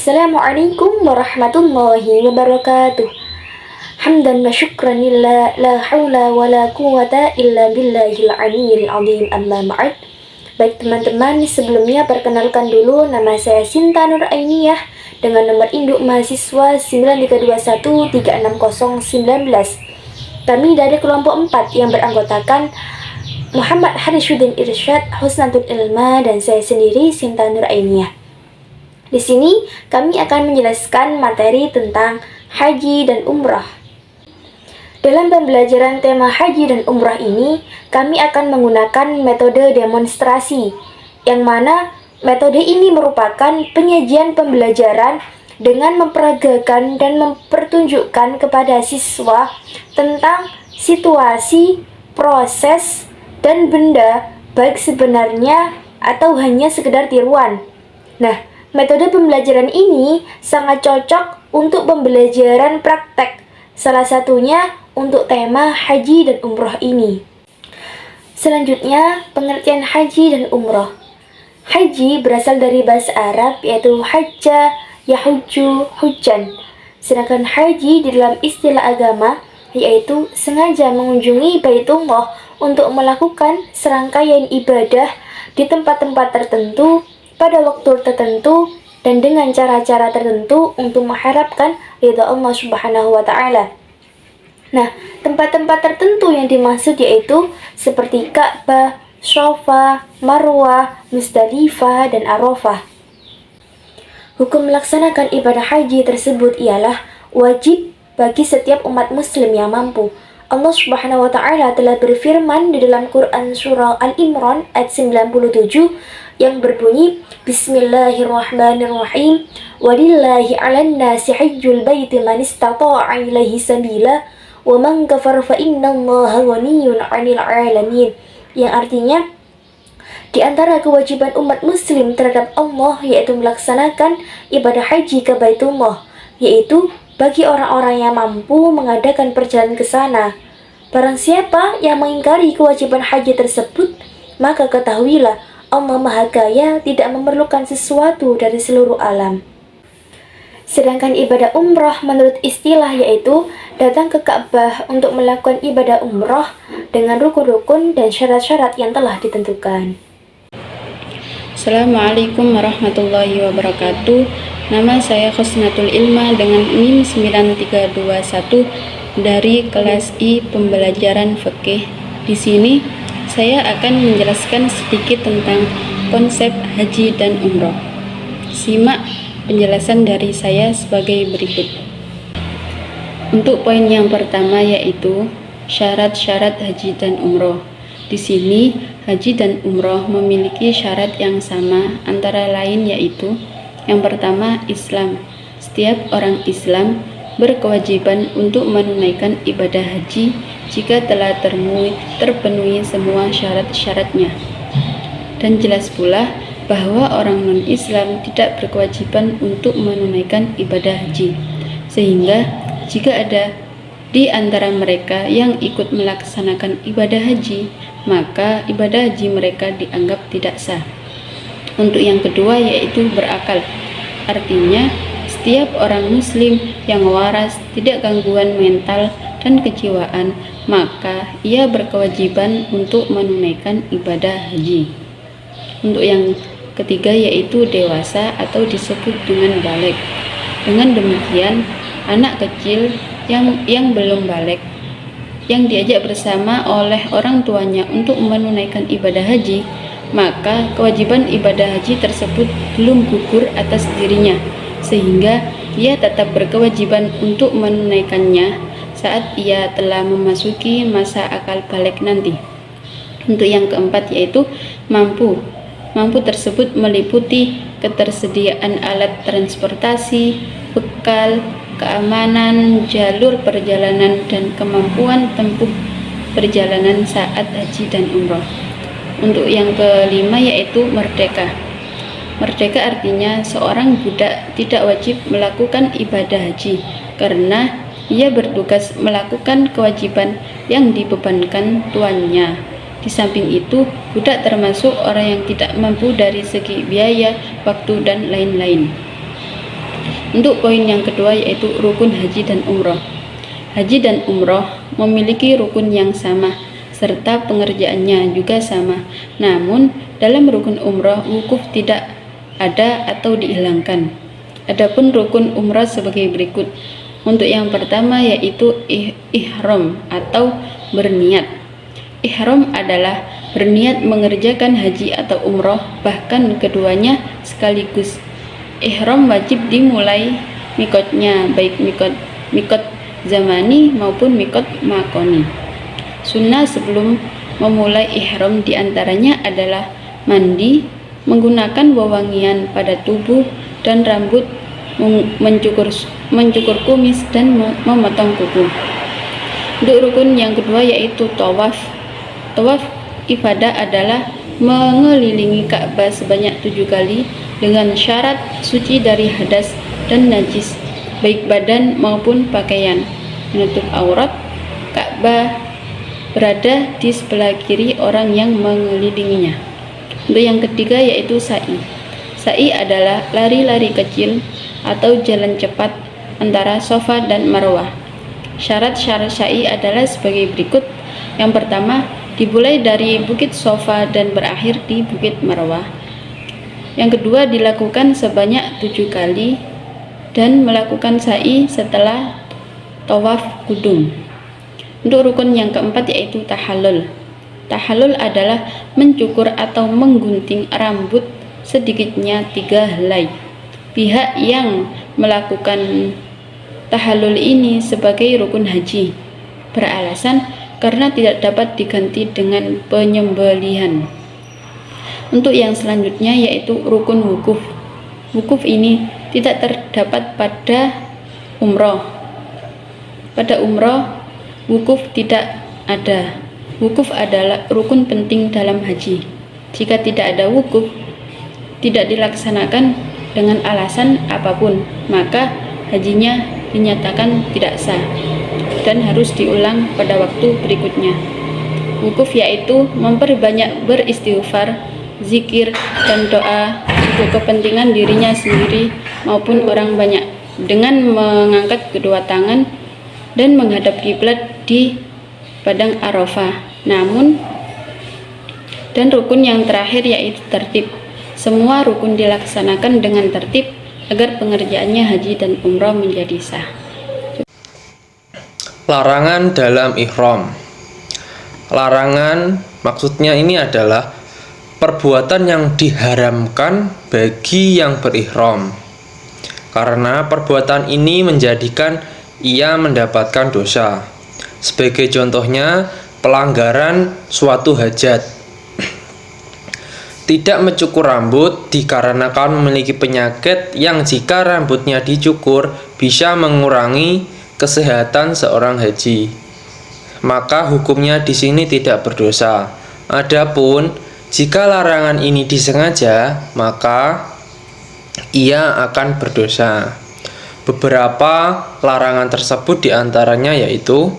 Assalamualaikum warahmatullahi wabarakatuh. Hamdan wa syukran lillah, la hawla wa la quwata illa billahil aliyyil azim, amma ba'd. Baik teman-teman, sebelumnya perkenalkan dulu, nama saya Sinta Nur Ainiyah dengan nomor induk mahasiswa 9321360019. Kami dari kelompok 4 yang beranggotakan Muhammad Harisuddin Irsyad, Husnatul Ilma, dan saya sendiri Sinta Nur Ainiyah. Di sini kami akan menjelaskan materi tentang haji dan umrah. Dalam pembelajaran tema haji dan umrah ini, kami akan menggunakan metode demonstrasi, yang mana metode ini merupakan penyajian pembelajaran dengan memperagakan dan mempertunjukkan kepada siswa tentang situasi, proses, dan benda, baik sebenarnya atau hanya sekedar tiruan. Nah, metode pembelajaran ini sangat cocok untuk pembelajaran praktek, salah satunya untuk tema haji dan umroh ini. Selanjutnya, pengertian haji dan umroh. Haji berasal dari bahasa Arab yaitu hajja, yahujju, hujjan. Sedangkan haji di dalam istilah agama yaitu sengaja mengunjungi Baitullah untuk melakukan serangkaian ibadah di tempat-tempat tertentu pada waktu tertentu dan dengan cara-cara tertentu untuk mengharapkan ridha Allah Subhanahu wa Ta'ala. Nah, tempat-tempat tertentu yang dimaksud yaitu seperti Ka'bah, Shafa, Marwah, Musdalifah, dan Arafah. Hukum melaksanakan ibadah haji tersebut ialah wajib bagi setiap umat muslim yang mampu. Allah Subhanahu wa Ta'ala telah berfirman di dalam Quran surah Al-Imran ayat 97 yang berbunyi, Bismillahirrahmanirrahim, walillahi 'alan nasi hajjul baiti man istata'a ilaihi sabila wa man kafara fa innallaha ghaniyyun 'anil 'alamin, yang artinya di antara kewajiban umat muslim terhadap Allah yaitu melaksanakan ibadah haji ke Baitullah, yaitu bagi orang-orang yang mampu mengadakan perjalanan ke sana. Barang siapa yang mengingkari kewajiban haji tersebut, maka ketahuilah Allah Maha Kaya tidak memerlukan sesuatu dari seluruh alam. Sedangkan ibadah umrah menurut istilah yaitu datang ke Ka'bah untuk melakukan ibadah umrah dengan rukun-rukun dan syarat-syarat yang telah ditentukan. Assalamualaikum warahmatullahi wabarakatuh. Nama saya Husnatul Ilma dengan NIM 9321 dari kelas I pembelajaran fikih. Di sini saya akan menjelaskan sedikit tentang konsep haji dan umroh. Simak penjelasan dari saya sebagai berikut. Untuk poin yang pertama yaitu syarat-syarat haji dan umroh. Di sini haji dan umroh memiliki syarat yang sama, antara lain yaitu yang pertama, Islam. Setiap orang Islam berkewajiban untuk menunaikan ibadah haji jika telah terpenuhi semua syarat-syaratnya. Dan jelas pula bahwa orang non-Islam tidak berkewajiban untuk menunaikan ibadah haji. Sehingga jika ada di antara mereka yang ikut melaksanakan ibadah haji, maka ibadah haji mereka dianggap tidak sah. Untuk yang kedua yaitu berakal. Artinya, setiap orang muslim yang waras, tidak gangguan mental dan kejiwaan, maka ia berkewajiban untuk menunaikan ibadah haji. Untuk yang ketiga yaitu dewasa atau disebut dengan baligh. Dengan demikian, anak kecil yang belum baligh yang diajak bersama oleh orang tuanya untuk menunaikan ibadah haji, maka kewajiban ibadah haji tersebut belum gugur atas dirinya, sehingga ia tetap berkewajiban untuk menunaikannya saat ia telah memasuki masa akal balik nanti. Untuk yang keempat yaitu mampu. Mampu tersebut meliputi ketersediaan alat transportasi, bekal, keamanan, jalur perjalanan, dan kemampuan tempuh perjalanan saat haji dan umroh. Untuk yang kelima yaitu merdeka. Merdeka artinya seorang budak tidak wajib melakukan ibadah haji karena ia bertugas melakukan kewajiban yang dibebankan tuannya. Di samping itu, budak termasuk orang yang tidak mampu dari segi biaya, waktu, dan lain-lain. Untuk poin yang kedua yaitu rukun haji dan umroh. Haji dan umroh memiliki rukun yang sama serta pengerjaannya juga sama. Namun dalam rukun umroh wukuf tidak ada atau dihilangkan. Adapun rukun umroh sebagai berikut. Untuk yang pertama yaitu ihram atau berniat. Ihram adalah berniat mengerjakan haji atau umroh, bahkan keduanya sekaligus. Ihram wajib dimulai mikotnya, baik mikot zamani maupun mikot makoni. Sunnah sebelum memulai ihram diantaranya adalah mandi, menggunakan wewangian pada tubuh dan rambut, mencukur kumis dan memotong kuku. Untuk rukun yang kedua yaitu tawaf. Tawaf ibadah adalah mengelilingi Ka'bah sebanyak 7 kali dengan syarat suci dari hadas dan najis, baik badan maupun pakaian, menutup aurat. Ka'bah berada di sebelah kiri orang yang mengelilinginya. Untuk yang ketiga yaitu sa'i. Sa'i adalah lari-lari kecil atau jalan cepat antara Safa dan Marwah. Syarat-syarat sa'i adalah sebagai berikut. Yang pertama, dimulai dari Bukit Safa dan berakhir di Bukit Marwah. Yang kedua, dilakukan sebanyak 7 kali dan melakukan sa'i setelah tawaf kudum. Untuk rukun yang keempat yaitu tahallul. Tahallul adalah mencukur atau menggunting rambut sedikitnya 3 helai. Pihak yang melakukan tahallul ini sebagai rukun haji beralasan karena tidak dapat diganti dengan penyembelihan. Untuk yang selanjutnya yaitu rukun wukuf. Wukuf ini tidak terdapat pada umroh. Pada umroh wukuf tidak ada. Wukuf adalah rukun penting dalam haji. Jika tidak ada wukuf, tidak dilaksanakan dengan alasan apapun, maka hajinya dinyatakan tidak sah dan harus diulang pada waktu berikutnya. Wukuf yaitu memperbanyak beristighfar, zikir, dan doa untuk kepentingan dirinya sendiri maupun orang banyak dengan mengangkat kedua tangan dan menghadap kiblat di Padang Arafah. Dan rukun yang terakhir yaitu tertib. Semua rukun dilaksanakan dengan tertib agar pengerjaannya haji dan umrah menjadi sah. Larangan dalam ihram. Larangan maksudnya ini adalah perbuatan yang diharamkan bagi yang berihram, karena perbuatan ini menjadikan ia mendapatkan dosa. Sebagai contohnya, pelanggaran suatu hajat. Tidak mencukur rambut dikarenakan memiliki penyakit yang jika rambutnya dicukur bisa mengurangi kesehatan seorang haji, maka hukumnya di sini tidak berdosa. Adapun jika larangan ini disengaja, maka ia akan berdosa. Beberapa larangan tersebut diantaranya yaitu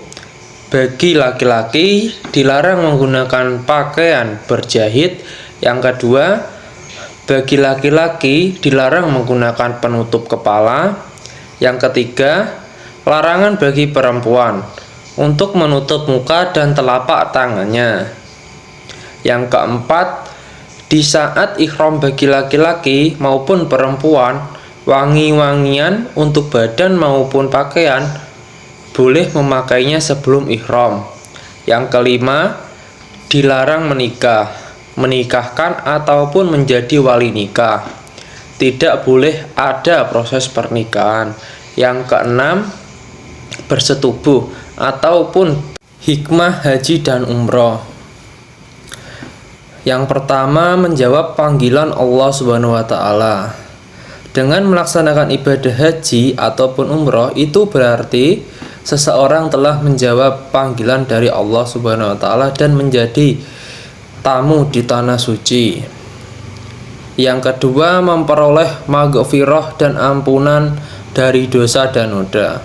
bagi laki-laki dilarang menggunakan pakaian berjahit. Yang kedua, bagi laki-laki dilarang menggunakan penutup kepala. Yang ketiga, larangan bagi perempuan untuk menutup muka dan telapak tangannya. Yang keempat, di saat ihram bagi laki-laki maupun perempuan, wangi-wangian untuk badan maupun pakaian boleh memakainya sebelum ihram. Yang kelima, dilarang menikahkan ataupun menjadi wali nikah. Tidak boleh ada proses pernikahan. Yang keenam, bersetubuh ataupun hikmah haji dan umroh. Yang pertama, menjawab panggilan Allah Subhanahu wa Ta'ala. Dengan melaksanakan ibadah haji ataupun umroh, itu berarti seseorang telah menjawab panggilan dari Allah Subhanahu wa Ta'ala dan menjadi tamu di tanah suci. Yang kedua, memperoleh maghfirah dan ampunan dari dosa dan noda.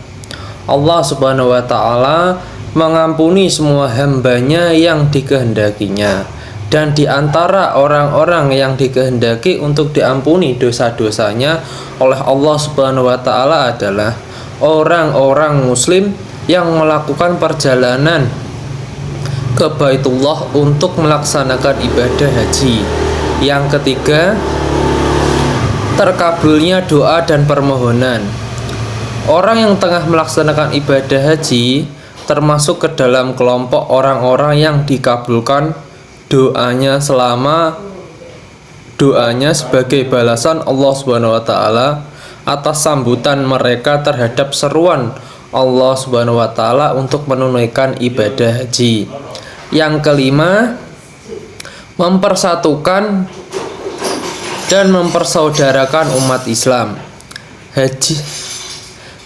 Allah Subhanahu wa Ta'ala mengampuni semua hambanya yang dikehendakinya, Dan di antara orang-orang yang dikehendaki untuk diampuni dosa-dosanya oleh Allah Subhanahu wa taala adalah orang-orang muslim yang melakukan perjalanan ke Baitullah untuk melaksanakan ibadah haji. Yang ketiga, terkabulnya doa dan permohonan. Orang yang tengah melaksanakan ibadah haji termasuk ke dalam kelompok orang-orang yang dikabulkan doanya selama doanya sebagai balasan Allah Subhanahu wa taala atas sambutan mereka terhadap seruan Allah Subhanahu wa taala untuk menunaikan ibadah haji. Yang kelima, mempersatukan dan mempersaudarakan umat Islam.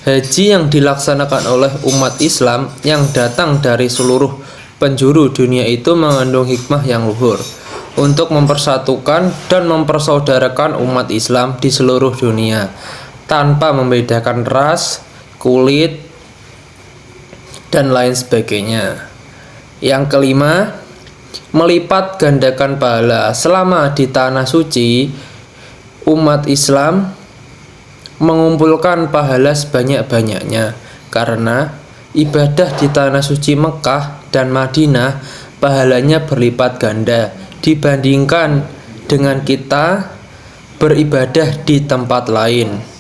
Haji yang dilaksanakan oleh umat Islam yang datang dari seluruh penjuru dunia itu mengandung hikmah yang luhur untuk mempersatukan dan mempersaudarakan umat Islam di seluruh dunia tanpa membedakan ras, kulit, dan lain sebagainya. Yang kelima, melipat gandakan pahala. Selama di tanah suci, umat Islam mengumpulkan pahala sebanyak-banyaknya karena ibadah di tanah suci Mekah dan Madinah pahalanya berlipat ganda dibandingkan dengan kita beribadah di tempat lain.